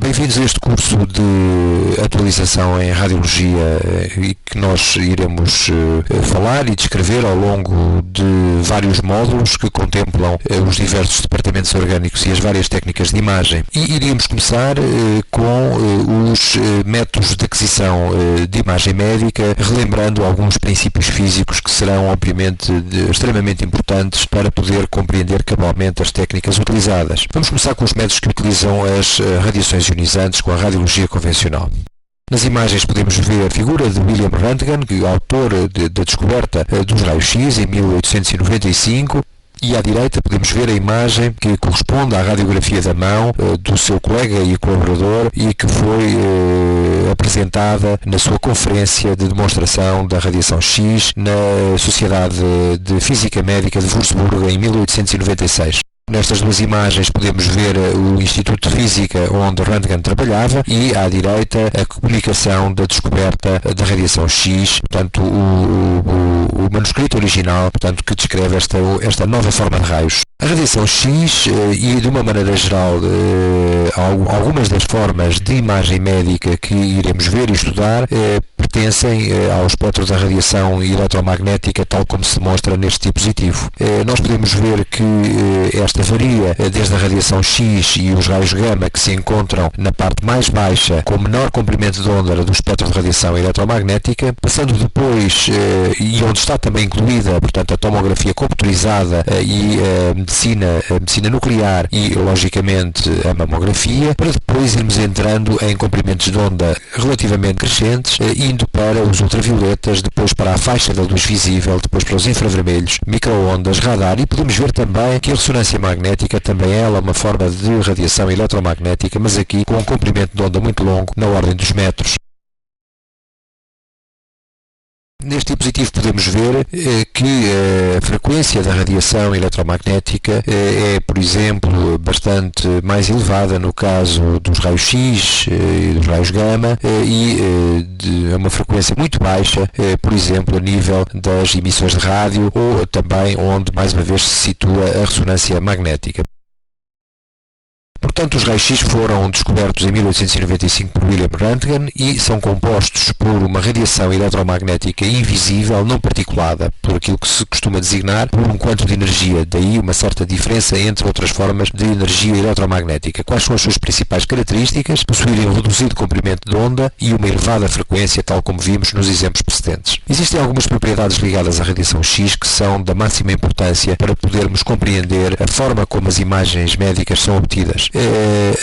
Bem-vindos a este curso de atualização em radiologia e que nós iremos falar e descrever ao longo de vários módulos que contemplam os diversos departamentos orgânicos e as várias técnicas de imagem. E iríamos começar com os métodos de aquisição de imagem médica, relembrando alguns princípios físicos que serão, obviamente, extremamente importantes para poder compreender cabalmente as técnicas utilizadas. Vamos começar com os métodos que utilizam as radiações ionizantes com a radiologia convencional. Nas imagens podemos ver a figura de William Röntgen, que é o autor da descoberta dos raios-x em 1895, e à direita podemos ver a imagem que corresponde à radiografia da mão do seu colega e colaborador e que foi apresentada na sua conferência de demonstração da radiação X na Sociedade de Física Médica de Würzburg em 1896. Nestas duas imagens podemos ver o Instituto de Física onde Röntgen trabalhava e, à direita, a comunicação da descoberta da radiação X, portanto, o manuscrito original, portanto, que descreve esta nova forma de raios. A radiação X e, de uma maneira geral, algumas das formas de imagem médica que iremos ver e estudar pertencem ao espectro da radiação eletromagnética, tal como se demonstra neste dispositivo. Nós podemos ver que esta varia desde a radiação X e os raios gama que se encontram na parte mais baixa com menor comprimento de onda do espectro de radiação eletromagnética, passando depois, e onde está também incluída, portanto, a tomografia computerizada e a medicina nuclear e, logicamente, a mamografia, para depois irmos entrando em comprimentos de onda relativamente crescentes, indo para os ultravioletas, depois para a faixa da luz visível, depois para os infravermelhos, microondas, radar, e podemos ver também que a ressonância magnética também ela é uma forma de radiação eletromagnética, mas aqui com um comprimento de onda muito longo, na ordem dos metros. Neste dispositivo podemos ver que a frequência da radiação eletromagnética é, por exemplo, bastante mais elevada no caso dos raios-x e dos raios gama e é uma frequência muito baixa, por exemplo, a nível das emissões de rádio ou também onde, mais uma vez, se situa a ressonância magnética. Portanto, os raios-x foram descobertos em 1895 por William Röntgen e são compostos por uma radiação eletromagnética invisível, não particulada, por aquilo que se costuma designar por um quanto de energia, daí uma certa diferença entre outras formas de energia eletromagnética. Quais são as suas principais características? Possuírem um reduzido comprimento de onda e uma elevada frequência, tal como vimos nos exemplos precedentes. Existem algumas propriedades ligadas à radiação X que são da máxima importância para podermos compreender a forma como as imagens médicas são obtidas.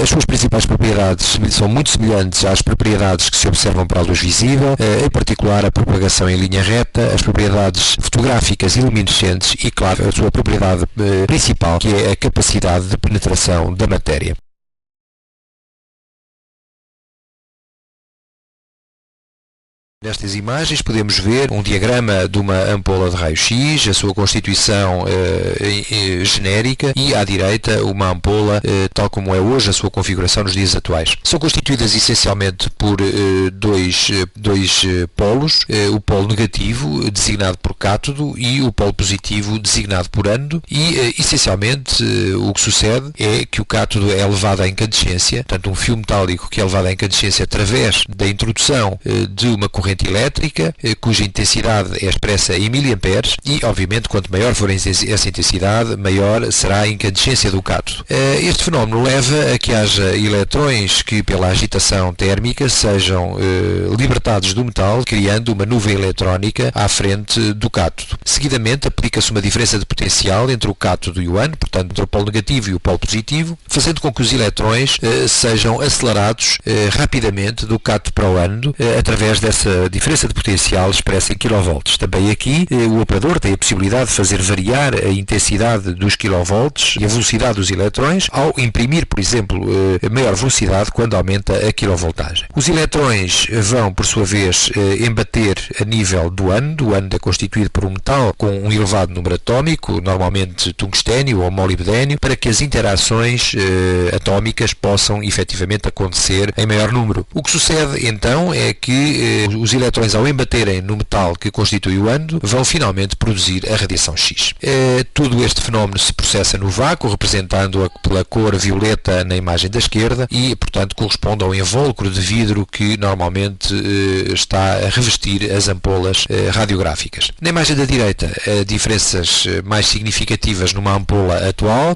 As suas principais propriedades são muito semelhantes às propriedades que se observam para a luz visível, em particular a propagação em linha reta, as propriedades fotográficas e luminescentes e, claro, a sua propriedade principal, que é a capacidade de penetração da matéria. Nestas imagens podemos ver um diagrama de uma ampola de raio-x, a sua constituição genérica e à direita uma ampola tal como é hoje a sua configuração nos dias atuais. São constituídas essencialmente por dois polos, o polo negativo designado por cátodo e o polo positivo designado por ânodo e essencialmente o que sucede é que o cátodo é levado à incandescência, portanto um fio metálico que é levado à incandescência através da introdução de uma corrente elétrica, cuja intensidade é expressa em miliamperes e, obviamente, quanto maior for essa intensidade, maior será a incandescência do cátodo. Este fenómeno leva a que haja eletrões que, pela agitação térmica, sejam libertados do metal, criando uma nuvem eletrónica à frente do cátodo. Seguidamente, aplica-se uma diferença de potencial entre o cátodo e o ânodo, portanto, entre o polo negativo e o polo positivo, fazendo com que os eletrões sejam acelerados rapidamente do cátodo para o ânodo, através dessa diferença de potencial expressa em kV. Também aqui o operador tem a possibilidade de fazer variar a intensidade dos kV e a velocidade dos eletrões ao imprimir, por exemplo, a maior velocidade quando aumenta a quilovoltagem. Os eletrões vão, por sua vez, embater a nível do ânodo. O ânodo é constituído por um metal com um elevado número atómico, normalmente tungstênio ou molibdênio, para que as interações atómicas possam efetivamente acontecer em maior número. O que sucede então é que os os elétrons, ao embaterem no metal que constitui o ânodo, vão finalmente produzir a radiação X. Todo este fenómeno se processa no vácuo, representando-a pela cor violeta na imagem da esquerda e, portanto, corresponde ao invólucro de vidro que normalmente está a revestir as ampolas radiográficas. Na imagem da direita, diferenças mais significativas numa ampola atual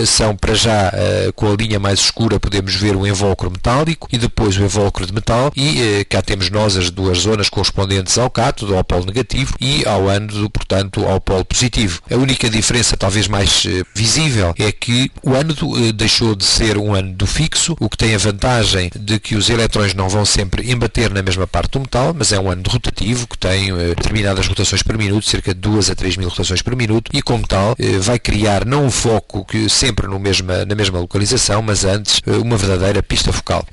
são, para já, com a linha mais escura podemos ver o invólucro metálico e depois o invólucro de metal, e cá temos nós as duas zonas correspondentes ao cátodo, ao polo negativo, e ao ânodo, portanto, ao polo positivo. A única diferença, talvez mais visível, é que o ânodo deixou de ser um ânodo fixo, o que tem a vantagem de que os elétrons não vão sempre embater na mesma parte do metal, mas é um ânodo rotativo que tem determinadas rotações por minuto, cerca de 2 a 3 mil rotações por minuto, e como tal vai criar não um foco que sempre na mesma localização, mas antes uma verdadeira pista focal.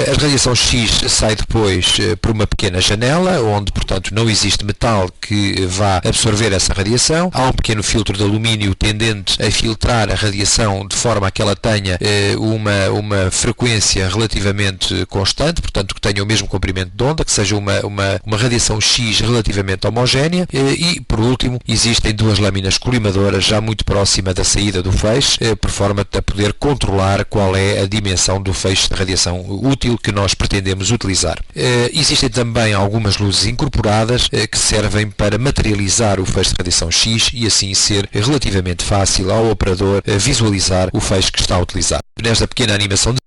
A radiação X sai depois por uma pequena janela, onde, portanto, não existe metal que vá absorver essa radiação. Há um pequeno filtro de alumínio tendente a filtrar a radiação de forma a que ela tenha uma frequência relativamente constante, portanto, que tenha o mesmo comprimento de onda, que seja uma radiação X relativamente homogénea. E, por último, existem duas lâminas colimadoras já muito próxima da saída do feixe, por forma a poder controlar qual é a dimensão do feixe de radiação útil que nós pretendemos utilizar. Existem também algumas luzes incorporadas que servem para materializar o feixe de radiação X e assim ser relativamente fácil ao operador visualizar o feixe que está a utilizar. Nesta pequena animação de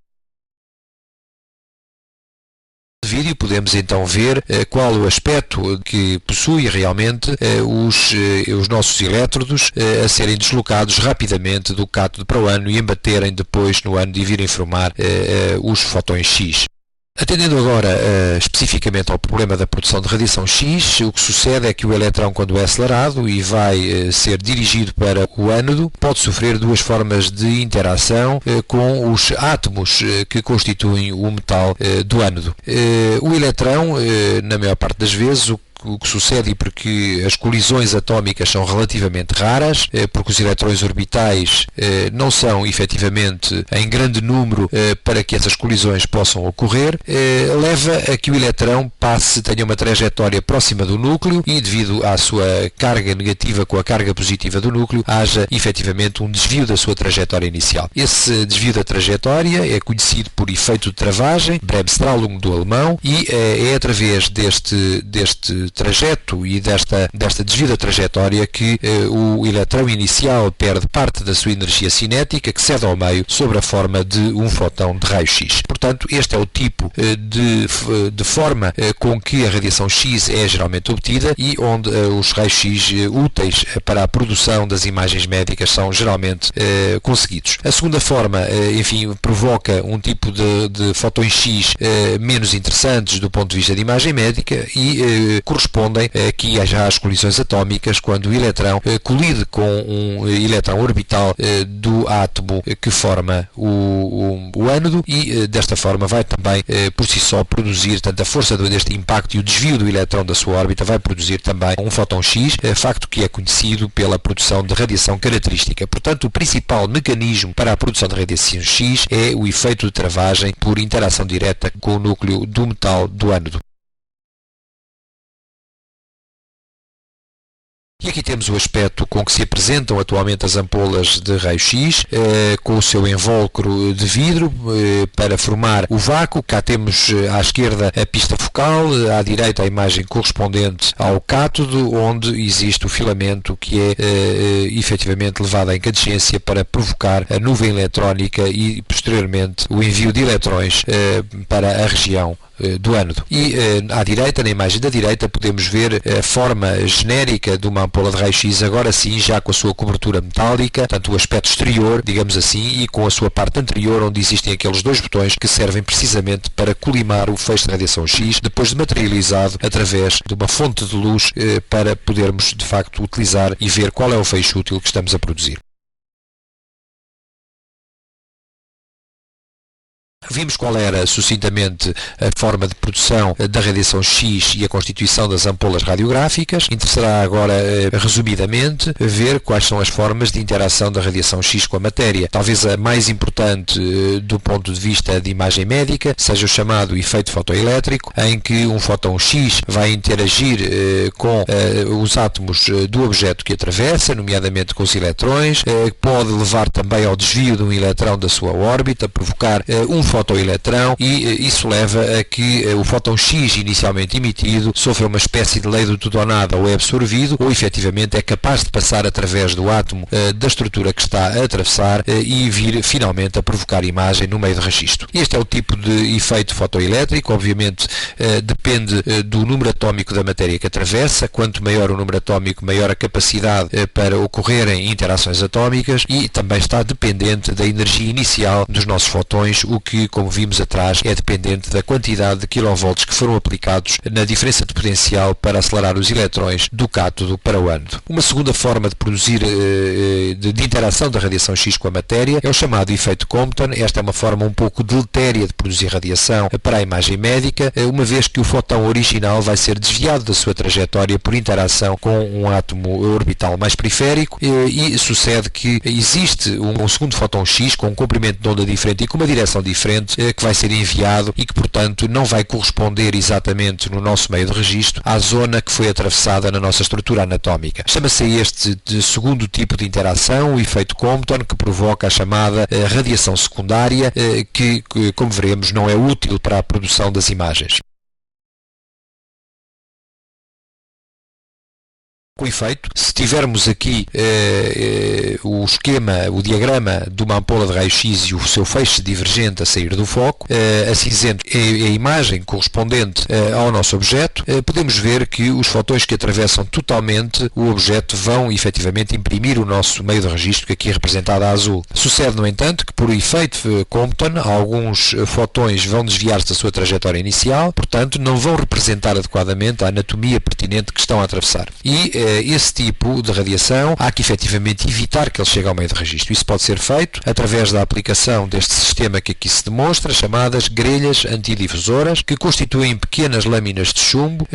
vídeo podemos então ver qual o aspecto que possui realmente os nossos elétrodos a serem deslocados rapidamente do cátodo para o ânodo e embaterem depois no ânodo e virem formar os fotões X. Atendendo agora especificamente ao problema da produção de radiação X, o que sucede é que o elétron, quando é acelerado e vai ser dirigido para o ânodo, pode sofrer duas formas de interação com os átomos que constituem o metal do ânodo. O elétron, na maior parte das vezes, o que sucede, e porque as colisões atómicas são relativamente raras, porque os eletrões orbitais não são efetivamente em grande número para que essas colisões possam ocorrer, leva a que o eletrão tenha uma trajetória próxima do núcleo e, devido à sua carga negativa com a carga positiva do núcleo, haja efetivamente um desvio da sua trajetória inicial. Esse desvio da trajetória é conhecido por efeito de travagem, Bremsstrahlung do alemão, e é através deste trajeto e desta desvio da trajetória que o eletrão inicial perde parte da sua energia cinética, que cede ao meio sob a forma de um fotão de raio-x. Portanto, este é o tipo de forma com que a radiação X é geralmente obtida e onde os raios-x úteis para a produção das imagens médicas são geralmente conseguidos. A segunda forma, enfim, provoca um tipo de fotões X menos interessantes do ponto de vista de imagem médica e correspondem aqui já às colisões atómicas, quando o eletrão colide com um eletrão orbital do átomo que forma o ânodo e desta forma vai também por si só produzir, tanto a força deste impacto e o desvio do eletrão da sua órbita vai produzir também um fóton X, facto que é conhecido pela produção de radiação característica. Portanto, o principal mecanismo para a produção de radiação X é o efeito de travagem por interação direta com o núcleo do metal do ânodo. E aqui temos o aspecto com que se apresentam atualmente as ampolas de raio-x, com o seu invólucro de vidro para formar o vácuo. Cá temos à esquerda a pista focal, à direita a imagem correspondente ao cátodo, onde existe o filamento que é efetivamente levado em incandescência para provocar a nuvem eletrónica e posteriormente o envio de eletrões para a região do ânodo. E à direita, na imagem da direita, podemos ver a forma genérica de uma ampola de raio-x, agora sim já com a sua cobertura metálica, tanto o aspecto exterior, digamos assim, e com a sua parte anterior, onde existem aqueles dois botões que servem precisamente para colimar o feixe de radiação X, depois de materializado através de uma fonte de luz para podermos de facto utilizar e ver qual é o feixe útil que estamos a produzir. Vimos qual era, sucintamente, a forma de produção da radiação X e a constituição das ampolas radiográficas. Interessará agora, resumidamente, ver quais são as formas de interação da radiação X com a matéria. Talvez a mais importante do ponto de vista de imagem médica seja o chamado efeito fotoelétrico, em que um fóton X vai interagir com os átomos do objeto que atravessa, nomeadamente com os eletrões, pode levar também ao desvio de um eletrão da sua órbita, provocar um fotoeletrão, e isso leva a que o fóton X inicialmente emitido sofra uma espécie de lei do tudo ou nada, ou é absorvido ou efetivamente é capaz de passar através do átomo da estrutura que está a atravessar e vir finalmente a provocar imagem no meio do registro. Este é o tipo de efeito fotoelétrico. Obviamente depende do número atómico da matéria que atravessa. Quanto maior o número atómico, maior a capacidade para ocorrerem interações atómicas, e também está dependente da energia inicial dos nossos fotões, o que, como vimos atrás, é dependente da quantidade de kilovolts que foram aplicados na diferença de potencial para acelerar os eletrões do cátodo para o ânodo. Uma segunda forma de produzir, de interação da radiação X com a matéria, é o chamado efeito Compton. Esta é uma forma um pouco deletéria de produzir radiação para a imagem médica, uma vez que o fotão original vai ser desviado da sua trajetória por interação com um átomo orbital mais periférico, e sucede que existe um segundo fotão X com um comprimento de onda diferente e com uma direção diferente, que vai ser enviado e que, portanto, não vai corresponder exatamente no nosso meio de registro à zona que foi atravessada na nossa estrutura anatómica. Chama-se este de segundo tipo de interação, o efeito Compton, que provoca a chamada radiação secundária, que, como veremos, não é útil para a produção das imagens. Com efeito, se tivermos aqui o esquema, o diagrama de uma ampola de raio-x e o seu feixe divergente a sair do foco, a cinzento é a imagem correspondente ao nosso objeto, podemos ver que os fotões que atravessam totalmente o objeto vão efetivamente imprimir o nosso meio de registro, que aqui é representado a azul. Sucede, no entanto, que por efeito Compton, alguns fotões vão desviar-se da sua trajetória inicial, portanto não vão representar adequadamente a anatomia pertinente que estão a atravessar. E esse tipo de radiação há que efetivamente evitar que ele chegue ao meio de registro. Isso pode ser feito através da aplicação deste sistema que aqui se demonstra, chamadas grelhas antidifusoras, que constituem pequenas lâminas de chumbo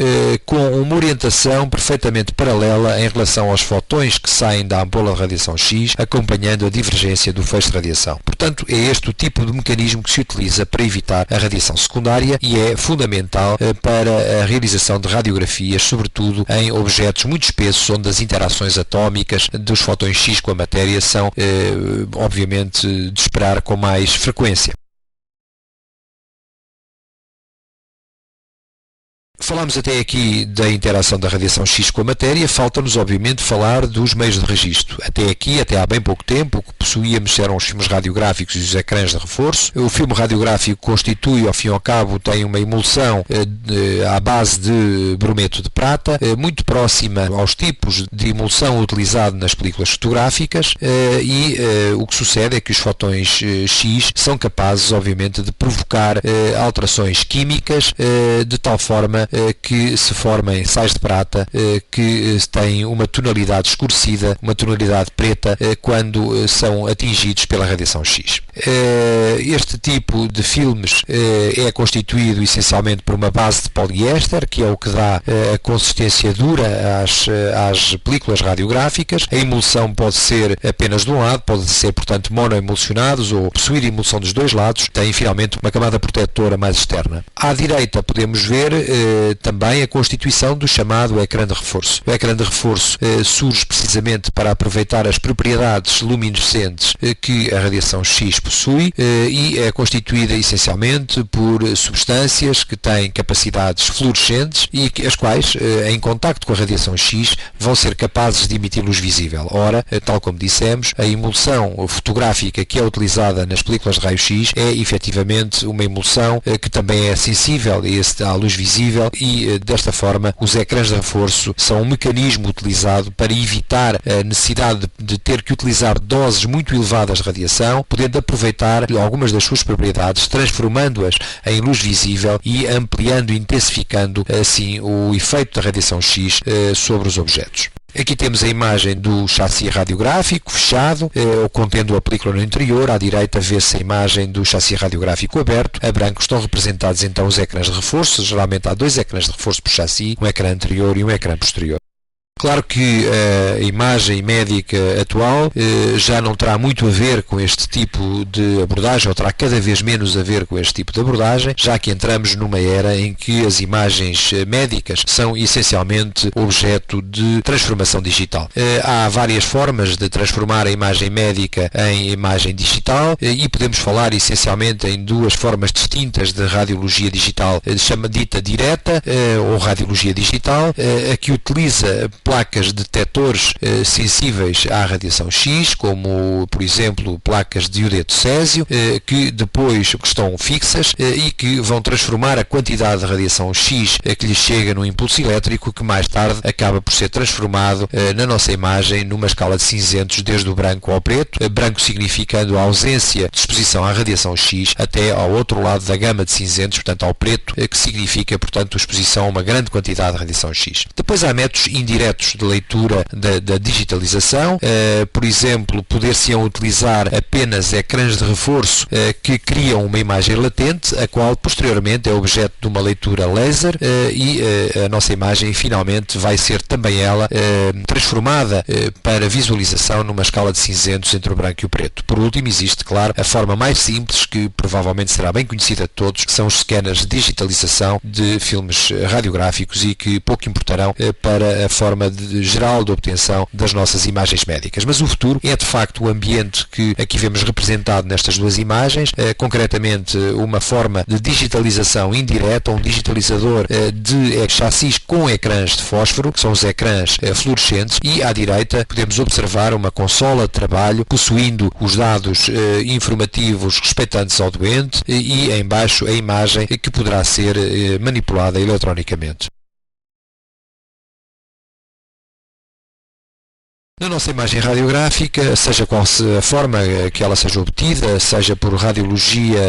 com uma orientação perfeitamente paralela em relação aos fotões que saem da ampola de radiação X, acompanhando a divergência do feixe de radiação. Portanto, é este o tipo de mecanismo que se utiliza para evitar a radiação secundária e é fundamental para a realização de radiografias, sobretudo em objetos muito espessos, onde as interações atómicas dos fotões X com a matéria são, obviamente, de esperar com mais frequência. Falámos até aqui da interação da radiação X com a matéria, falta-nos obviamente falar dos meios de registro. Até aqui, até há bem pouco tempo, o que possuíamos eram os filmes radiográficos e os ecrãs de reforço. O filme radiográfico constitui, ao fim e ao cabo, tem uma emulsão à base de brometo de prata, muito próxima aos tipos de emulsão utilizado nas películas fotográficas, e o que sucede é que os fotões X são capazes, obviamente, de provocar alterações químicas de tal forma que se formem sais de prata que têm uma tonalidade escurecida, uma tonalidade preta, quando são atingidos pela radiação X. Este tipo de filmes é constituído essencialmente por uma base de poliéster, que é o que dá a consistência dura às películas radiográficas. A emulsão pode ser apenas de um lado, pode ser, portanto, monoemulsionados ou possuir emulsão dos dois lados. Tem finalmente uma camada protetora mais externa. À direita podemos ver também a constituição do chamado ecrã de reforço. O ecrã de reforço surge precisamente para aproveitar as propriedades luminescentes que a radiação X possui e é constituída essencialmente por substâncias que têm capacidades fluorescentes e as quais, em contacto com a radiação X, vão ser capazes de emitir luz visível. Ora, tal como dissemos, a emulsão fotográfica que é utilizada nas películas de raio-x é efetivamente uma emulsão que também é sensível à luz visível e, desta forma, os ecrãs de reforço são um mecanismo utilizado para evitar a necessidade de ter que utilizar doses muito elevadas de radiação, podendo aproveitar algumas das suas propriedades, transformando-as em luz visível e ampliando e intensificando assim o efeito da radiação X sobre os objetos. Aqui temos a imagem do chassi radiográfico fechado, contendo a película no interior. À direita vê-se a imagem do chassi radiográfico aberto. A branco estão representados então os ecrãs de reforço. Geralmente há dois ecrãs de reforço por chassi, um ecrã anterior e um ecrã posterior. Claro que a imagem médica atual já não terá muito a ver com este tipo de abordagem, ou terá cada vez menos a ver com este tipo de abordagem, já que entramos numa era em que as imagens médicas são essencialmente objeto de transformação digital. Há várias formas de transformar a imagem médica em imagem digital e podemos falar essencialmente em duas formas distintas de radiologia digital, dita direta ou radiologia digital, a que utiliza placas detectores sensíveis à radiação X, como por exemplo placas de iodeto césio, que depois estão fixas e que vão transformar a quantidade de radiação X que lhes chega no impulso elétrico, que mais tarde acaba por ser transformado na nossa imagem numa escala de cinzentos, desde o branco ao preto, branco significando a ausência de exposição à radiação X, até ao outro lado da gama de cinzentos, portanto ao preto, que significa portanto exposição a uma grande quantidade de radiação X. Depois há métodos indiretos de leitura da digitalização, por exemplo, poder-se-ão utilizar apenas ecrãs de reforço que criam uma imagem latente, a qual posteriormente é objeto de uma leitura laser e a nossa imagem finalmente vai ser também ela transformada para visualização numa escala de cinzentos entre o branco e o preto. Por último, existe, claro, a forma mais simples, que provavelmente será bem conhecida de todos, que são os scanners de digitalização de filmes radiográficos e que pouco importarão para a forma geral de obtenção das nossas imagens médicas. Mas o futuro é de facto o ambiente que aqui vemos representado nestas duas imagens, concretamente uma forma de digitalização indireta, um digitalizador de chassis com ecrãs de fósforo, que são os ecrãs fluorescentes, e à direita podemos observar uma consola de trabalho possuindo os dados informativos respeitantes ao doente e em baixo a imagem que poderá ser manipulada eletronicamente. Na nossa imagem radiográfica, seja qual a forma que ela seja obtida, seja por radiologia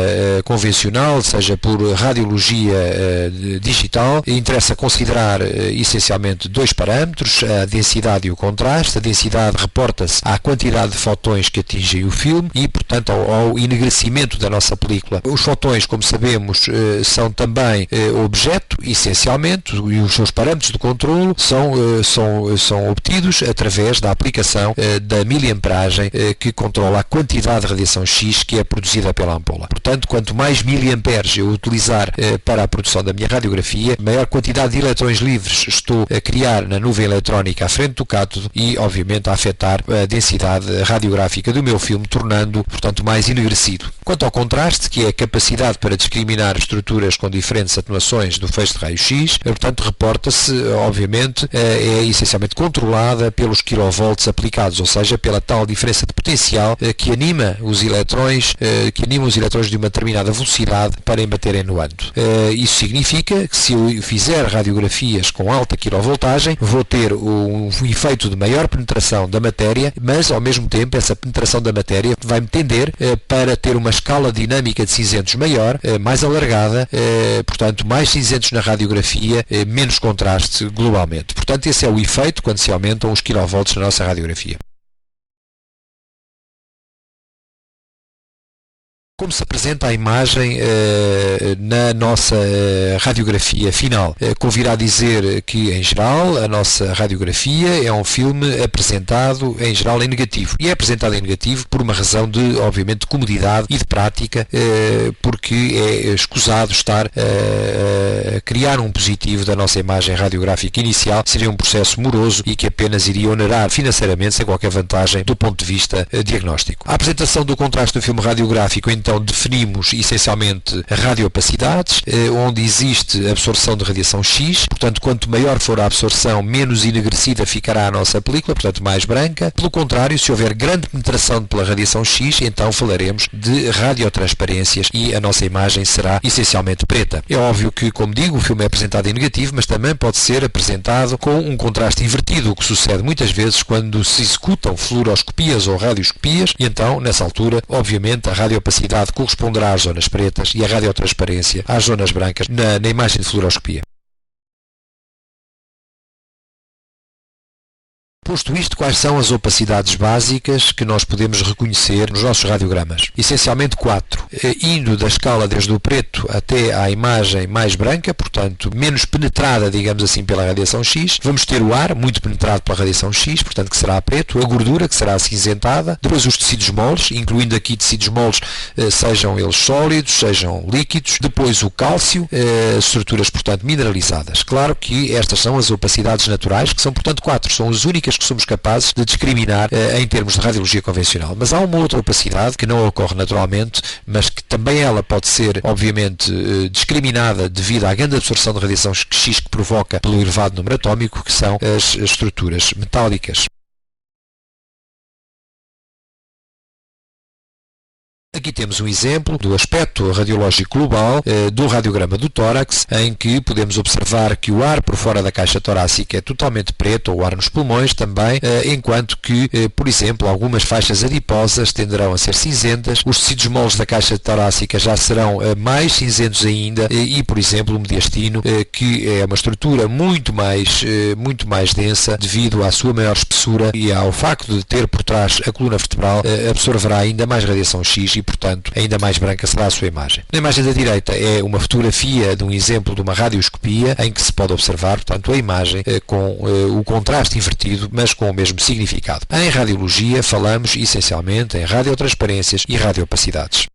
convencional, seja por radiologia digital, interessa considerar essencialmente dois parâmetros, a densidade e o contraste. A densidade reporta-se à quantidade de fotões que atingem o filme e, portanto, ao enegrecimento da nossa película. Os fotões, como sabemos, são também objeto, essencialmente, e os seus parâmetros de controlo são obtidos através da aplicação da miliamperagem que controla a quantidade de radiação X que é produzida pela ampola. Portanto, quanto mais miliamperes eu utilizar para a produção da minha radiografia, maior quantidade de eletrões livres estou a criar na nuvem eletrónica à frente do cátodo e, obviamente, a afetar a densidade radiográfica do meu filme, tornando-o, portanto, mais enegrecido. Quanto ao contraste, que é a capacidade para discriminar estruturas com diferentes atenuações do feixe de raio-x, portanto, reporta-se, obviamente, é essencialmente controlada pelos quilovolts aplicados, ou seja, pela tal diferença de potencial que anima os elétrons de uma determinada velocidade para embaterem no ânodo. Isso significa que se eu fizer radiografias com alta quilovoltagem, vou ter um efeito de maior penetração da matéria, mas ao mesmo tempo essa penetração da matéria vai-me tender para ter uma escala dinâmica de cinzentos maior, mais alargada, portanto mais cinzentos na radiografia, menos contraste globalmente. Portanto, esse é o efeito quando se aumentam os quilovolts na nossa radiografia. Como se apresenta a imagem na nossa radiografia final? Convirá dizer que, em geral, a nossa radiografia é um filme apresentado, em geral, em negativo. E é apresentado em negativo por uma razão de, obviamente, de comodidade e de prática, porque é escusado estar a criar um positivo da nossa imagem radiográfica inicial. Seria um processo moroso e que apenas iria onerar financeiramente, sem qualquer vantagem do ponto de vista diagnóstico. A apresentação do contraste do filme radiográfico, então, definimos essencialmente radiopacidades, onde existe absorção de radiação X, portanto, quanto maior for a absorção, menos enegrecida ficará a nossa película, portanto, mais branca. Pelo contrário, se houver grande penetração pela radiação X, então falaremos de radiotransparências e a nossa imagem será essencialmente preta. É óbvio que, como digo, o filme é apresentado em negativo, mas também pode ser apresentado com um contraste invertido, o que sucede muitas vezes quando se executam fluoroscopias ou radioscopias, e então, nessa altura, obviamente, a radiopacidade corresponderá às zonas pretas e a radiotransparência às zonas brancas na imagem de fluoroscopia. Posto isto, quais são as opacidades básicas que nós podemos reconhecer nos nossos radiogramas? Essencialmente 4, indo da escala desde o preto até à imagem mais branca, portanto menos penetrada, digamos assim, pela radiação X. Vamos ter o ar, muito penetrado pela radiação X, portanto que será preto, a gordura, que será acinzentada, depois os tecidos moles, incluindo aqui tecidos moles, sejam eles sólidos, sejam líquidos, depois o cálcio, estruturas, portanto, mineralizadas. Claro que estas são as opacidades naturais, que são, portanto, 4, são as únicas que somos capazes de discriminar em termos de radiologia convencional. Mas há uma outra opacidade que não ocorre naturalmente, mas que também ela pode ser, obviamente, discriminada devido à grande absorção de radiação X que provoca pelo elevado número atómico, que são as estruturas metálicas. Aqui temos um exemplo do aspecto radiológico global do radiograma do tórax, em que podemos observar que o ar por fora da caixa torácica é totalmente preto, ou o ar nos pulmões também, enquanto que, por exemplo, algumas faixas adiposas tenderão a ser cinzentas, os tecidos moles da caixa torácica já serão mais cinzentos ainda e, por exemplo, o mediastino, que é uma estrutura muito mais densa devido à sua maior espessura e ao facto de ter por trás a coluna vertebral, absorverá ainda mais radiação X e, portanto, ainda mais branca será a sua imagem. Na imagem da direita é uma fotografia de um exemplo de uma radioscopia em que se pode observar, portanto, a imagem com o contraste invertido, mas com o mesmo significado. Em radiologia falamos essencialmente em radiotransparências e radiopacidades.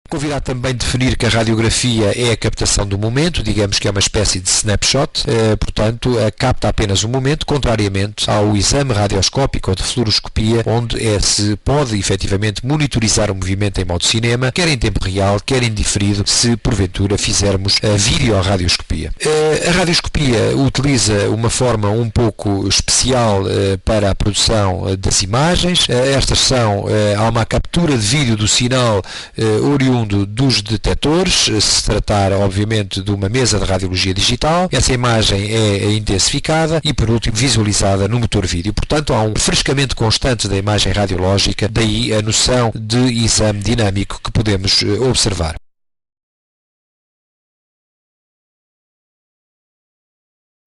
Convidar também definir que a radiografia é a captação do momento, digamos que é uma espécie de snapshot, portanto, capta apenas o momento, contrariamente ao exame radioscópico ou de fluoroscopia, onde se pode efetivamente monitorizar o movimento em modo cinema, quer em tempo real, quer em diferido, se porventura fizermos a videoradioscopia. A radioscopia utiliza uma forma um pouco especial para a produção das imagens. Estas são, há uma captura de vídeo do sinal oriundo dos detectores, se tratar obviamente de uma mesa de radiologia digital. Essa imagem é intensificada e, por último, visualizada no motor vídeo. Portanto, há um refrescamento constante da imagem radiológica, daí a noção de exame dinâmico que podemos observar.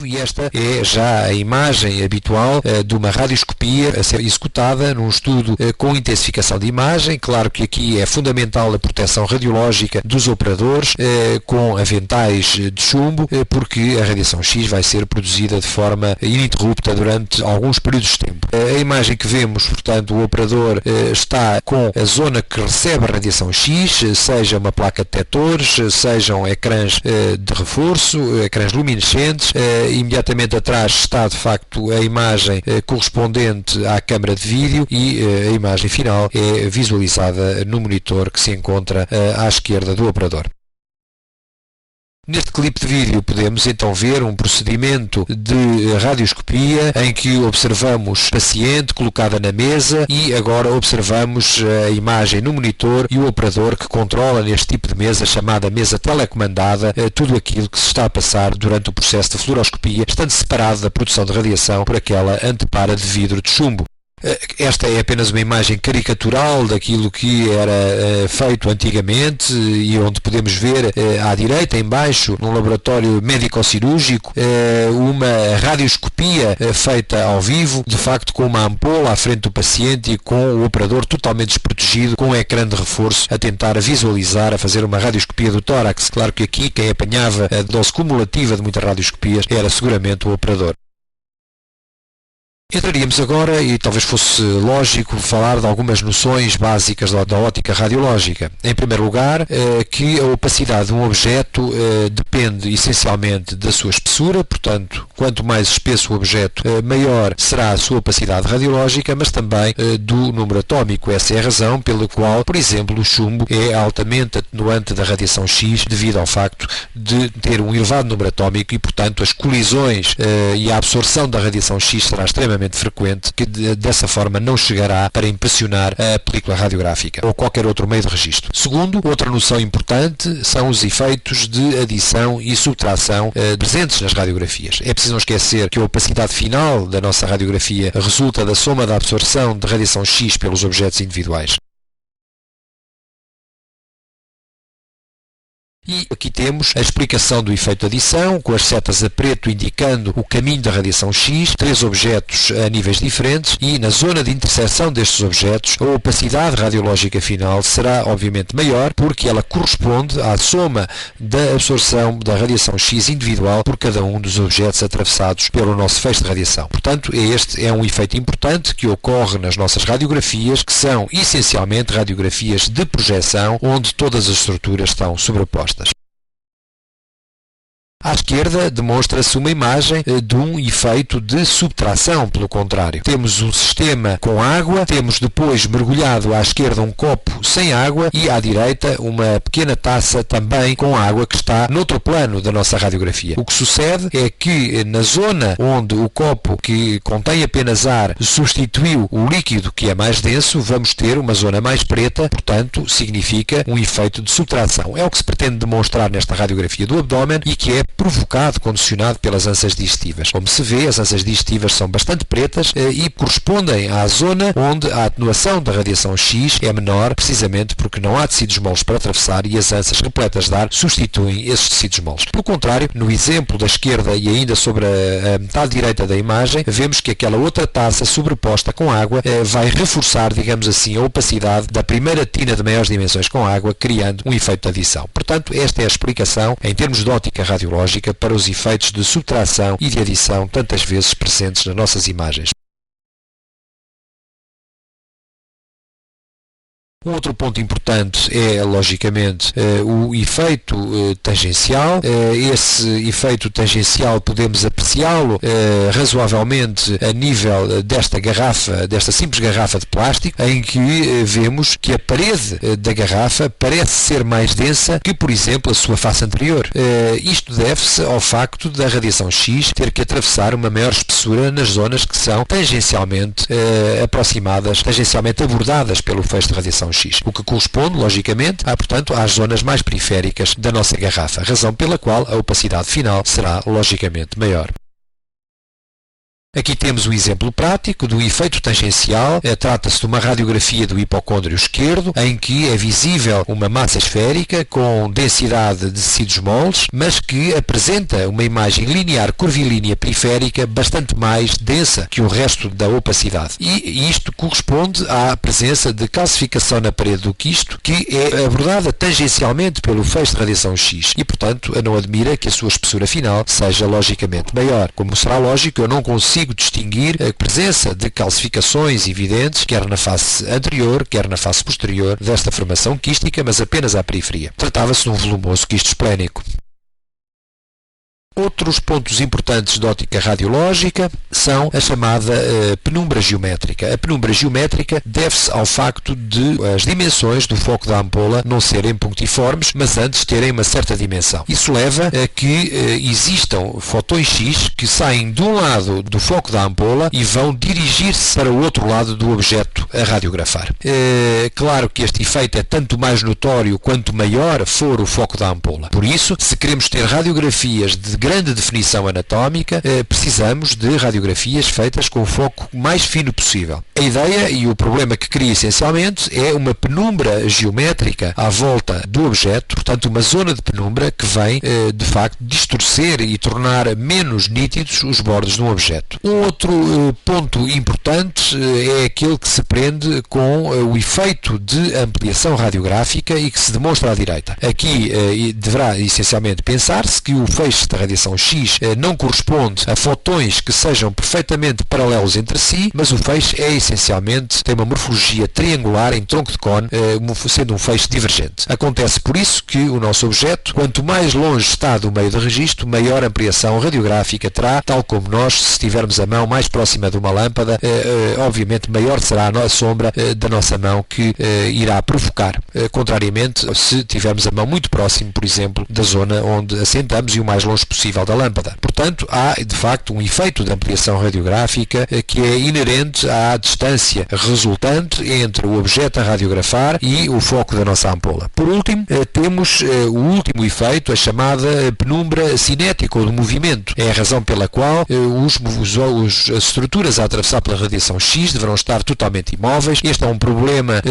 E esta é já a imagem habitual de uma radioscopia a ser executada num estudo com intensificação de imagem. Claro que aqui é fundamental a proteção radiológica dos operadores com aventais de chumbo, porque a radiação X vai ser produzida de forma ininterrupta durante alguns períodos de tempo. A imagem que vemos, portanto, o operador está com a zona que recebe a radiação X, seja uma placa de detectores, sejam ecrãs de reforço, ecrãs luminescentes. Imediatamente atrás está de facto a imagem correspondente à câmara de vídeo e a imagem final é visualizada no monitor que se encontra à esquerda do operador. Neste clipe de vídeo podemos então ver um procedimento de radioscopia em que observamos o paciente colocada na mesa e agora observamos a imagem no monitor e o operador que controla neste tipo de mesa, chamada mesa telecomandada, tudo aquilo que se está a passar durante o processo de fluoroscopia, estando separado da produção de radiação por aquela antepara de vidro de chumbo. Esta é apenas uma imagem caricatural daquilo que era feito antigamente e onde podemos ver à direita, em baixo, num laboratório médico-cirúrgico, uma radioscopia feita ao vivo, de facto com uma ampola à frente do paciente e com o operador totalmente desprotegido, com um ecrã de reforço a tentar visualizar, a fazer uma radioscopia do tórax. Claro que aqui quem apanhava a dose cumulativa de muitas radioscopias era seguramente o operador. Entraríamos agora, e talvez fosse lógico, falar de algumas noções básicas da ótica radiológica. Em primeiro lugar, que a opacidade de um objeto depende essencialmente da sua espessura, portanto, quanto mais espesso o objeto, maior será a sua opacidade radiológica, mas também do número atómico. Essa é a razão pela qual, por exemplo, o chumbo é altamente atenuante da radiação X devido ao facto de ter um elevado número atómico e, portanto, as colisões e a absorção da radiação X será extremamente frequente, que dessa forma não chegará para impressionar a película radiográfica ou qualquer outro meio de registro. Segundo, outra noção importante são os efeitos de adição e subtração presentes nas radiografias. É preciso não esquecer que a opacidade final da nossa radiografia resulta da soma da absorção de radiação X pelos objetos individuais. E aqui temos a explicação do efeito de adição, com as setas a preto indicando o caminho da radiação X, 3 objetos a níveis diferentes, e na zona de interseção destes objetos, a opacidade radiológica final será obviamente maior, porque ela corresponde à soma da absorção da radiação X individual por cada um dos objetos atravessados pelo nosso feixe de radiação. Portanto, este é um efeito importante que ocorre nas nossas radiografias, que são essencialmente radiografias de projeção, onde todas as estruturas estão sobrepostas. À esquerda demonstra-se uma imagem de um efeito de subtração, pelo contrário. Temos um sistema com água, temos depois mergulhado à esquerda um copo sem água e à direita uma pequena taça também com água que está noutro plano da nossa radiografia. O que sucede é que na zona onde o copo que contém apenas ar substituiu o líquido que é mais denso, vamos ter uma zona mais preta, portanto significa um efeito de subtração. É o que se pretende demonstrar nesta radiografia do abdômen e que é provocado, condicionado pelas ânsias digestivas. Como se vê, as ânsias digestivas são bastante pretas e correspondem à zona onde a atenuação da radiação X é menor, precisamente porque não há tecidos moles para atravessar e as ânsias repletas de ar substituem esses tecidos moles. Pelo contrário, no exemplo da esquerda e ainda sobre a metade direita da imagem, vemos que aquela outra taça sobreposta com água vai reforçar, digamos assim, a opacidade da primeira tina de maiores dimensões com água, criando um efeito de adição. Portanto, esta é a explicação, em termos de óptica radiológica, para os efeitos de subtração e de adição tantas vezes presentes nas nossas imagens. Um outro ponto importante é, logicamente, o efeito tangencial. Esse efeito tangencial podemos apreciá-lo razoavelmente a nível desta garrafa, desta simples garrafa de plástico, em que vemos que a parede da garrafa parece ser mais densa que, por exemplo, a sua face anterior. Isto deve-se ao facto da radiação X ter que atravessar uma maior espessura nas zonas que são tangencialmente aproximadas, tangencialmente abordadas pelo feixe de radiação X, o que corresponde, logicamente, portanto, às zonas mais periféricas da nossa garrafa, razão pela qual a opacidade final será, logicamente, maior. Aqui temos um exemplo prático do efeito tangencial. Trata-se de uma radiografia do hipocôndrio esquerdo, em que é visível uma massa esférica com densidade de tecidos moles, mas que apresenta uma imagem linear curvilínea periférica bastante mais densa que o resto da opacidade. E isto corresponde à presença de calcificação na parede do quisto, que é abordada tangencialmente pelo feixe de radiação X e, portanto, não admira que a sua espessura final seja logicamente maior. Como será lógico, eu não consigo distinguir a presença de calcificações evidentes, quer na face anterior, quer na face posterior desta formação quística, mas apenas à periferia. Tratava-se de um volumoso quisto esplénico. Outros pontos importantes de óptica radiológica são a chamada penumbra geométrica. A penumbra geométrica deve-se ao facto de as dimensões do foco da ampola não serem pontiformes, mas antes terem uma certa dimensão. Isso leva a que existam fotões X que saem de um lado do foco da ampola e vão dirigir-se para o outro lado do objeto a radiografar. Claro que este efeito é tanto mais notório quanto maior for o foco da ampola. Por isso, se queremos ter radiografias de grande definição anatómica, precisamos de radiografias feitas com o foco mais fino possível. A ideia e o problema que cria essencialmente é uma penumbra geométrica à volta do objeto, portanto uma zona de penumbra que vem de facto distorcer e tornar menos nítidos os bordos de um objeto. Um outro ponto importante é aquele que se prende com o efeito de ampliação radiográfica e que se demonstra à direita. Aqui deverá essencialmente pensar-se que o feixe da radiação X não corresponde a fotões que sejam perfeitamente paralelos entre si, mas o feixe é essencialmente, tem uma morfologia triangular em tronco de cone, sendo um feixe divergente. Acontece por isso que o nosso objeto, quanto mais longe está do meio de registro, maior ampliação radiográfica terá, tal como nós, se tivermos a mão mais próxima de uma lâmpada, obviamente maior será a sombra da nossa mão que irá provocar. Contrariamente, se tivermos a mão muito próximo, por exemplo, da zona onde assentamos e o mais longe possível da lâmpada. Portanto, há de facto um efeito de ampliação radiográfica que é inerente à distância resultante entre o objeto a radiografar e o foco da nossa ampola. Por último, temos o último efeito, a chamada penumbra cinética ou de movimento. É a razão pela qual as estruturas a atravessar pela radiação X deverão estar totalmente imóveis. Este é um problema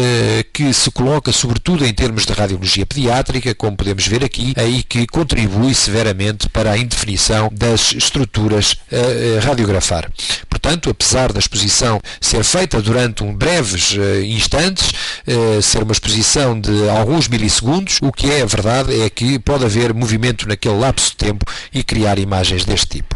que se coloca sobretudo em termos de radiologia pediátrica, como podemos ver aqui, e que contribui severamente para a indefinição das estruturas a radiografar. Portanto, apesar da exposição ser feita durante breves instantes, ser uma exposição de alguns milissegundos, o que é a verdade é que pode haver movimento naquele lapso de tempo e criar imagens deste tipo.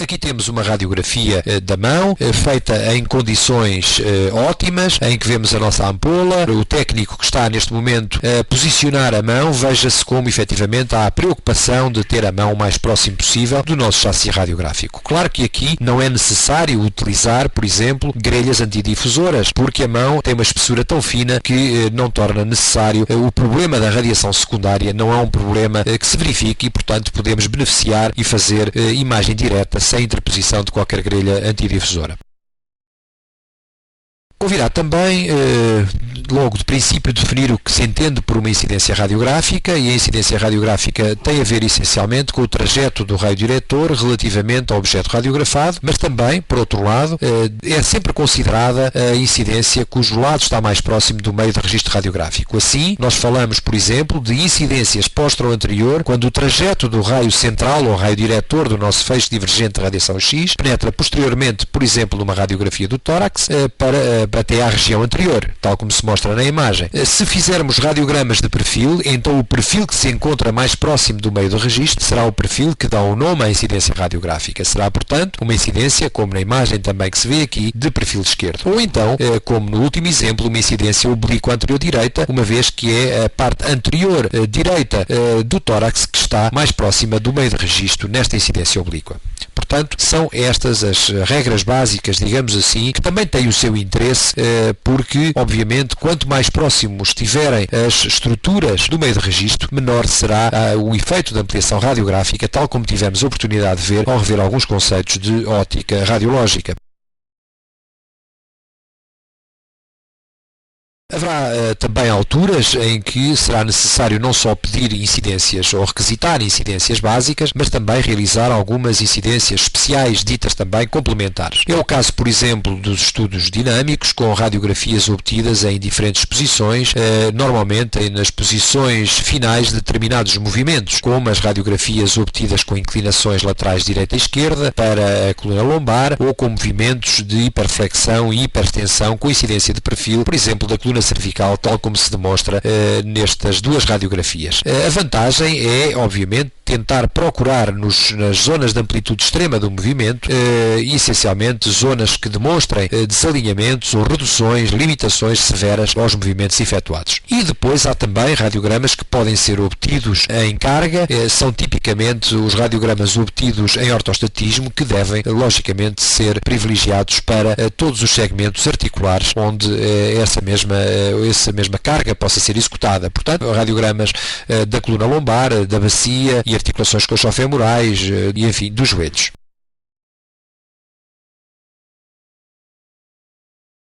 Aqui temos uma radiografia da mão, feita em condições ótimas, em que vemos a nossa ampola. O técnico que está neste momento a posicionar a mão, veja-se como efetivamente há a preocupação de ter a mão o mais próximo possível do nosso chassi radiográfico. Claro que aqui não é necessário utilizar, por exemplo, grelhas antidifusoras, porque a mão tem uma espessura tão fina que não torna necessário. O problema da radiação secundária não é um problema que se verifique e, portanto, podemos beneficiar e fazer imagem direta sem interposição de qualquer grelha antidifusora. Convirá também, logo de princípio, definir o que se entende por uma incidência radiográfica, e a incidência radiográfica tem a ver essencialmente com o trajeto do raio diretor relativamente ao objeto radiografado, mas também, por outro lado, é sempre considerada a incidência cujo lado está mais próximo do meio de registro radiográfico. Assim, nós falamos, por exemplo, de incidências postero-anterior, quando o trajeto do raio central ou raio diretor do nosso feixe divergente de radiação X penetra posteriormente, por exemplo, numa radiografia do tórax, até à região anterior, tal como se mostra na imagem. Se fizermos radiogramas de perfil, então o perfil que se encontra mais próximo do meio do registro será o perfil que dá o nome à incidência radiográfica. Será, portanto, uma incidência, como na imagem também que se vê aqui, de perfil esquerdo. Ou então, como no último exemplo, uma incidência oblíqua anterior direita, uma vez que é a parte anterior direita do tórax que está mais próxima do meio de registro nesta incidência oblíqua. Portanto, são estas as regras básicas, digamos assim, que também têm o seu interesse, porque, obviamente, quanto mais próximos estiverem as estruturas do meio de registro, menor será o efeito da ampliação radiográfica, tal como tivemos a oportunidade de ver ao rever alguns conceitos de óptica radiológica. Haverá também alturas em que será necessário não só pedir incidências ou requisitar incidências básicas, mas também realizar algumas incidências especiais, ditas também complementares. É o caso, por exemplo, dos estudos dinâmicos, com radiografias obtidas em diferentes posições, normalmente nas posições finais de determinados movimentos, como as radiografias obtidas com inclinações laterais direita e esquerda para a coluna lombar, ou com movimentos de hiperflexão e hiperextensão com incidência de perfil, por exemplo, da coluna cervical, tal como se demonstra nestas duas radiografias. A vantagem é, obviamente, tentar procurar nas zonas de amplitude extrema do movimento, essencialmente zonas que demonstrem desalinhamentos ou reduções, limitações severas aos movimentos efetuados. E depois há também radiogramas que podem ser obtidos em carga, são tipicamente os radiogramas obtidos em ortostatismo, que devem, logicamente, ser privilegiados para todos os segmentos articulares onde essa mesma carga possa ser executada. Portanto, radiogramas da coluna lombar, da bacia e articulações coxofemorais e, enfim, dos joelhos.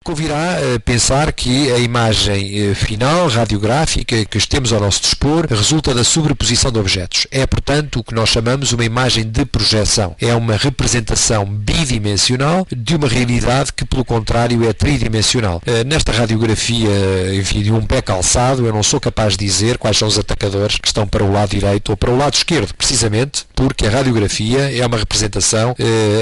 Convirá pensar que a imagem final radiográfica que temos ao nosso dispor resulta da sobreposição de objetos. É, portanto, o que nós chamamos uma imagem de projeção. É uma representação bidimensional de uma realidade que, pelo contrário, é tridimensional. Nesta radiografia, enfim, de um pé calçado, eu não sou capaz de dizer quais são os atacadores que estão para o lado direito ou para o lado esquerdo, precisamente porque a radiografia é uma representação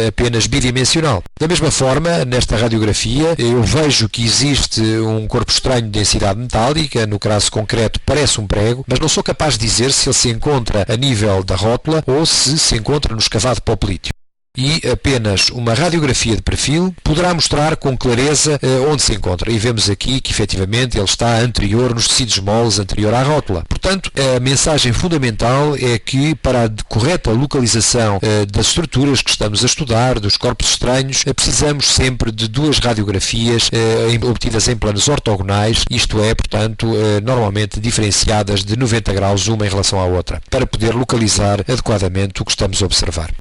apenas bidimensional. Da mesma forma, nesta radiografia, eu vejo que existe um corpo estranho de densidade metálica, no caso concreto parece um prego, mas não sou capaz de dizer se ele se encontra a nível da rótula ou se encontra no escavado para o polítio. e apenas uma radiografia de perfil poderá mostrar com clareza onde se encontra. E vemos aqui que efetivamente ele está anterior nos tecidos moles, anterior à rótula. Portanto, a mensagem fundamental é que para a correta localização das estruturas que estamos a estudar, dos corpos estranhos, precisamos sempre de duas radiografias obtidas em planos ortogonais, isto é, portanto, normalmente diferenciadas de 90 graus uma em relação à outra, para poder localizar adequadamente o que estamos a observar.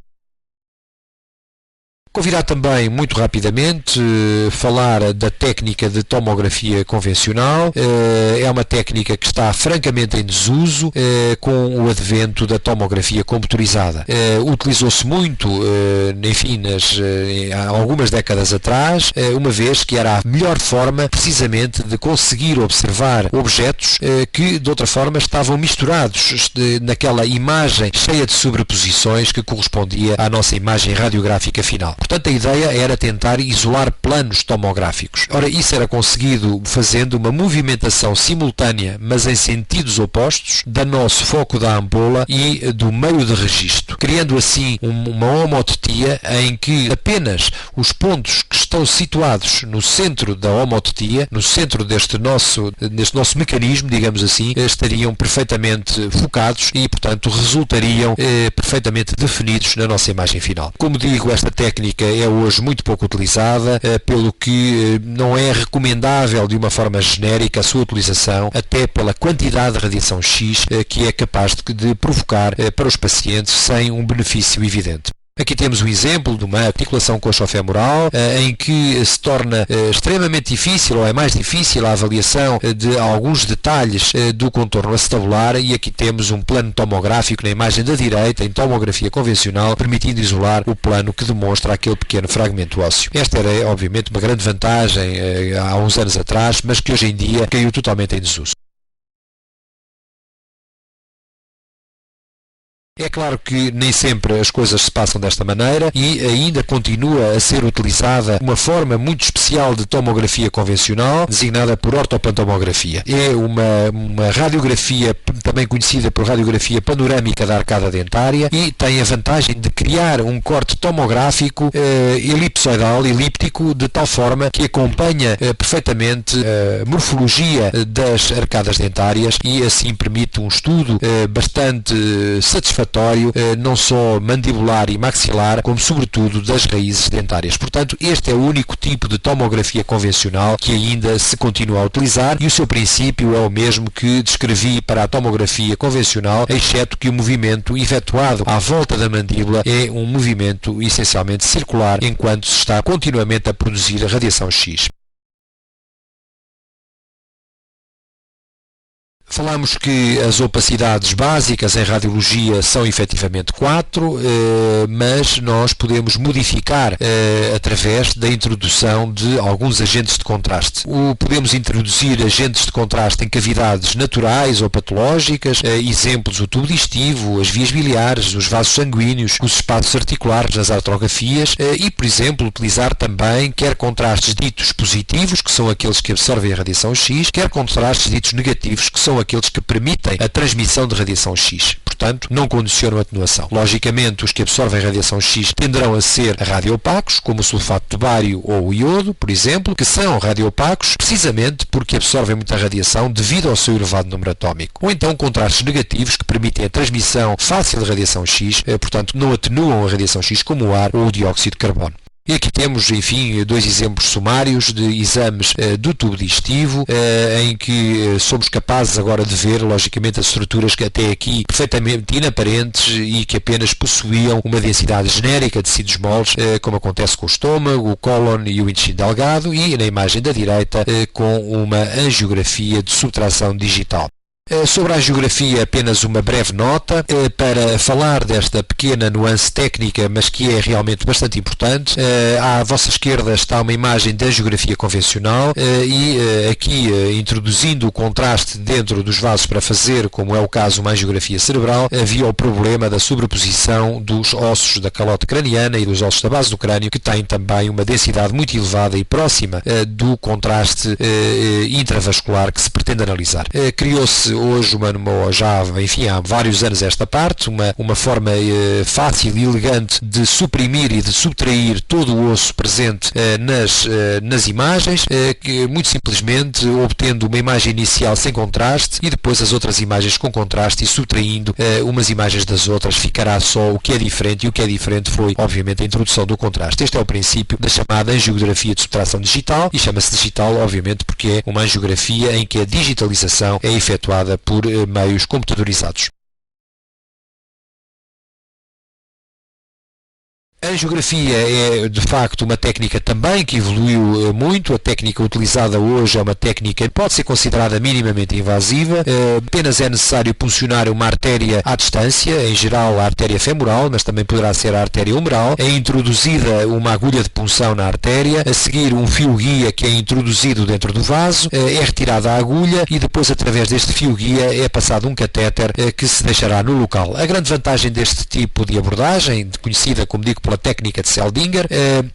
Convidar também, muito rapidamente, falar da técnica de tomografia convencional. É uma técnica que está francamente em desuso com o advento da tomografia computadorizada. Utilizou-se muito, enfim, há algumas décadas atrás, uma vez que era a melhor forma, precisamente, de conseguir observar objetos que, de outra forma, estavam misturados naquela imagem cheia de sobreposições que correspondia à nossa imagem radiográfica final. Portanto, a ideia era tentar isolar planos tomográficos. Ora, isso era conseguido fazendo uma movimentação simultânea, mas em sentidos opostos, do nosso foco da ampola e do meio de registro, criando assim uma homotetia em que apenas os pontos que estão situados no centro da homotetia, no centro deste nosso mecanismo, digamos assim, estariam perfeitamente focados e, portanto, resultariam perfeitamente definidos na nossa imagem final. Como digo, esta técnica é hoje muito pouco utilizada, pelo que não é recomendável de uma forma genérica a sua utilização, até pela quantidade de radiação X que é capaz de provocar para os pacientes sem um benefício evidente. Aqui temos um exemplo de uma articulação coxofemoral em que se torna extremamente difícil, ou é mais difícil, a avaliação de alguns detalhes do contorno acetabular, e aqui temos um plano tomográfico na imagem da direita, em tomografia convencional, permitindo isolar o plano que demonstra aquele pequeno fragmento ósseo. Esta era, obviamente, uma grande vantagem há uns anos atrás, mas que hoje em dia caiu totalmente em desuso. É claro que nem sempre as coisas se passam desta maneira e ainda continua a ser utilizada uma forma muito especial de tomografia convencional, designada por ortopantomografia. É uma radiografia também conhecida por radiografia panorâmica da arcada dentária e tem a vantagem de criar um corte tomográfico elipsoidal, elíptico, de tal forma que acompanha perfeitamente a morfologia das arcadas dentárias e assim permite um estudo bastante satisfatório, não só mandibular e maxilar, como sobretudo das raízes dentárias. Portanto, este é o único tipo de tomografia convencional que ainda se continua a utilizar e o seu princípio é o mesmo que descrevi para a tomografia convencional, exceto que o movimento efetuado à volta da mandíbula é um movimento essencialmente circular, enquanto se está continuamente a produzir a radiação X. Falamos que as opacidades básicas em radiologia são efetivamente 4, mas nós podemos modificar através da introdução de alguns agentes de contraste. Podemos introduzir agentes de contraste em cavidades naturais ou patológicas, exemplos o tubo digestivo, as vias biliares, os vasos sanguíneos, os espaços articulares nas artrografias e, por exemplo, utilizar também quer contrastes ditos positivos, que são aqueles que absorvem a radiação X, quer contrastes ditos negativos, que são aqueles que permitem a transmissão de radiação X. Portanto, não condicionam a atenuação. Logicamente, os que absorvem radiação X tenderão a ser radioopacos, como o sulfato de bário ou o iodo, por exemplo, que são radioopacos precisamente porque absorvem muita radiação devido ao seu elevado número atómico. Ou então contrastes negativos que permitem a transmissão fácil de radiação X, portanto, não atenuam a radiação X como o ar ou o dióxido de carbono. E aqui temos, enfim, dois exemplos sumários de exames do tubo digestivo, em que somos capazes agora de ver, logicamente, as estruturas que até aqui perfeitamente inaparentes e que apenas possuíam uma densidade genérica de tecidos moles, como acontece com o estômago, o cólon e o intestino delgado, e na imagem da direita com uma angiografia de subtração digital. Sobre a angiografia, apenas uma breve nota para falar desta pequena nuance técnica, mas que é realmente bastante importante. À vossa esquerda está uma imagem de angiografia convencional e aqui, introduzindo o contraste dentro dos vasos para fazer, como é o caso, uma angiografia cerebral, havia o problema da sobreposição dos ossos da calote craniana e dos ossos da base do crânio, que têm também uma densidade muito elevada e próxima do contraste intravascular que se pretende analisar. Criou-se hoje enfim, há vários anos esta parte, uma forma fácil e elegante de suprimir e de subtrair todo o osso presente nas imagens, que muito simplesmente obtendo uma imagem inicial sem contraste e depois as outras imagens com contraste e subtraindo umas imagens das outras, ficará só o que é diferente, e o que é diferente foi, obviamente, a introdução do contraste. Este é o princípio da chamada angiografia de subtração digital, e chama-se digital, obviamente, porque é uma angiografia em que a digitalização é efetuada por meios computadorizados. A angiografia é, de facto, uma técnica também que evoluiu muito. A técnica utilizada hoje é uma técnica que pode ser considerada minimamente invasiva. Apenas é necessário puncionar uma artéria à distância, em geral a artéria femoral, mas também poderá ser a artéria humeral. É introduzida uma agulha de punção na artéria, a seguir um fio-guia que é introduzido dentro do vaso, é retirada a agulha e depois, através deste fio-guia, é passado um catéter que se deixará no local. A grande vantagem deste tipo de abordagem, conhecida, como digo, pela técnica de Seldinger,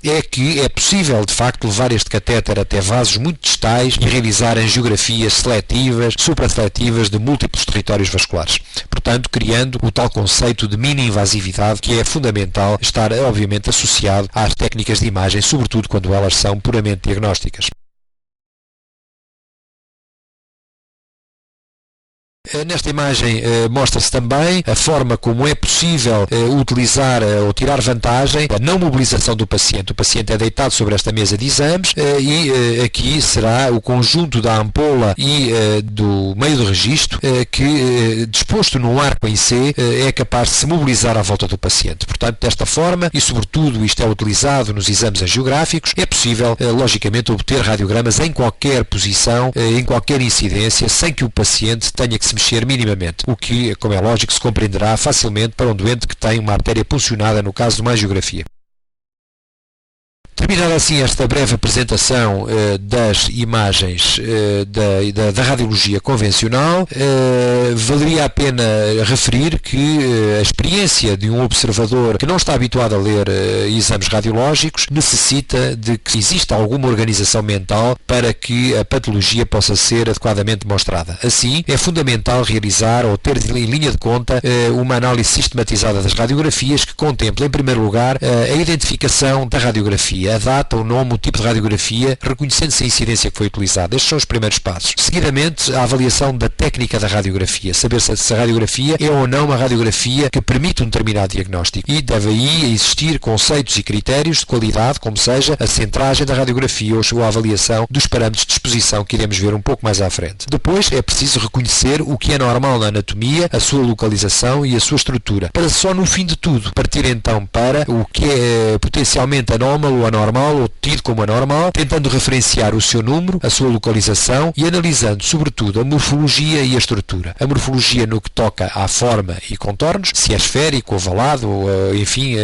é que é possível, de facto, levar este catéter até vasos muito distais e realizar angiografias seletivas, suprasseletivas de múltiplos territórios vasculares. Portanto, criando o tal conceito de mini-invasividade que é fundamental estar, obviamente, associado às técnicas de imagem, sobretudo quando elas são puramente diagnósticas. Nesta imagem mostra-se também a forma como é possível utilizar ou tirar vantagem da não mobilização do paciente. O paciente é deitado sobre esta mesa de exames e aqui será o conjunto da ampola e do meio de registro que, disposto num arco em C, é capaz de se mobilizar à volta do paciente. Portanto, desta forma, e sobretudo isto é utilizado nos exames angiográficos, é possível, logicamente, obter radiogramas em qualquer posição, em qualquer incidência, sem que o paciente tenha que se mexer minimamente, o que, como é lógico, se compreenderá facilmente para um doente que tem uma artéria puncionada no caso de uma angiografia. Terminada assim esta breve apresentação das imagens da radiologia convencional, valeria a pena referir que a experiência de um observador que não está habituado a ler exames radiológicos necessita de que exista alguma organização mental para que a patologia possa ser adequadamente mostrada. Assim, é fundamental realizar ou ter em linha de conta uma análise sistematizada das radiografias que contemple, em primeiro lugar, a identificação da radiografia, a data, o nome, o tipo de radiografia, reconhecendo-se a incidência que foi utilizada. Estes são os primeiros passos. Seguidamente, a avaliação da técnica da radiografia, saber se a radiografia é ou não uma radiografia que permite um determinado diagnóstico. E deve aí existir conceitos e critérios de qualidade, como seja a centragem da radiografia ou a avaliação dos parâmetros de exposição que iremos ver um pouco mais à frente. Depois, é preciso reconhecer o que é normal na anatomia, a sua localização e a sua estrutura, para só no fim de tudo partir então para o que é potencialmente anómalo ou anormal ou tido como anormal, tentando referenciar o seu número, a sua localização e analisando sobretudo a morfologia e a estrutura. A morfologia no que toca à forma e contornos, se é esférico, ovalado, ou, enfim,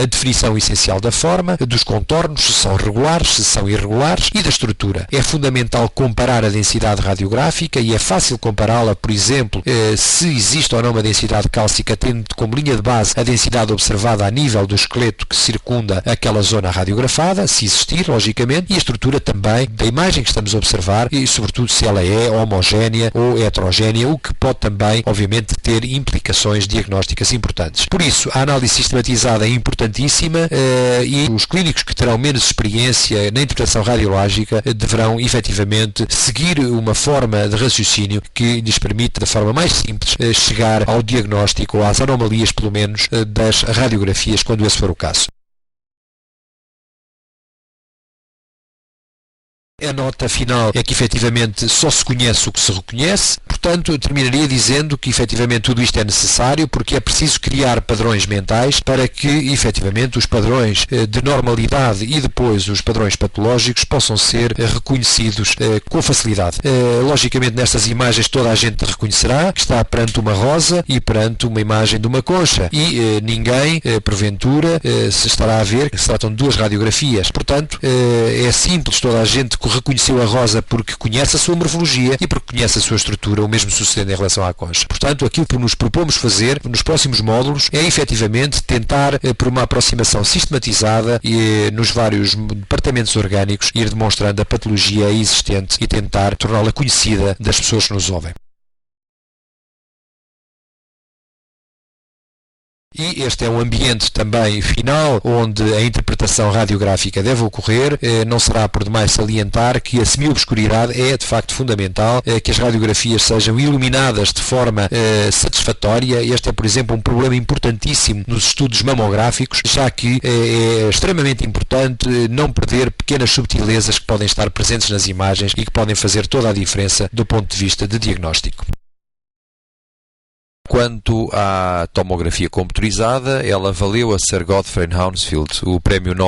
a definição essencial da forma, dos contornos, se são regulares, se são irregulares, e da estrutura. É fundamental comparar a densidade radiográfica e é fácil compará-la, por exemplo, se existe ou não uma densidade cálcica, tendo como linha de base a densidade observada a nível do esqueleto que circunda aquela zona radiografada, se existir, logicamente, e a estrutura também da imagem que estamos a observar e, sobretudo, se ela é homogénea ou heterogénea, o que pode também, obviamente, ter implicações diagnósticas importantes. Por isso, a análise sistematizada é importantíssima e os clínicos que terão menos experiência na interpretação radiológica deverão, efetivamente, seguir uma forma de raciocínio que lhes permite, da forma mais simples, chegar ao diagnóstico ou às anomalias, pelo menos, das radiografias, quando esse for o caso. A nota final é que efetivamente só se conhece o que se reconhece, portanto eu terminaria dizendo que efetivamente tudo isto é necessário porque é preciso criar padrões mentais para que efetivamente os padrões de normalidade e depois os padrões patológicos possam ser reconhecidos com facilidade. Logicamente nestas imagens toda a gente reconhecerá que está perante uma rosa e perante uma imagem de uma concha e ninguém, porventura, se estará a ver que se tratam de duas radiografias. Portanto, é simples, toda a gente reconheceu a rosa porque conhece a sua morfologia e porque conhece a sua estrutura, o mesmo sucedendo em relação à concha. Portanto, aquilo que nos propomos fazer nos próximos módulos é efetivamente tentar, por uma aproximação sistematizada e nos vários departamentos orgânicos, ir demonstrando a patologia existente e tentar torná-la conhecida das pessoas que nos ouvem. E este é um ambiente também final onde a interpretação radiográfica deve ocorrer. Não será por demais salientar que a semiobscuridade é de facto fundamental, que as radiografias sejam iluminadas de forma satisfatória. Este é, por exemplo, um problema importantíssimo nos estudos mamográficos, já que é extremamente importante não perder pequenas subtilezas que podem estar presentes nas imagens e que podem fazer toda a diferença do ponto de vista de diagnóstico. Quanto à tomografia computurizada, ela valeu a Sir Godfrey Hounsfield o prémio Nobel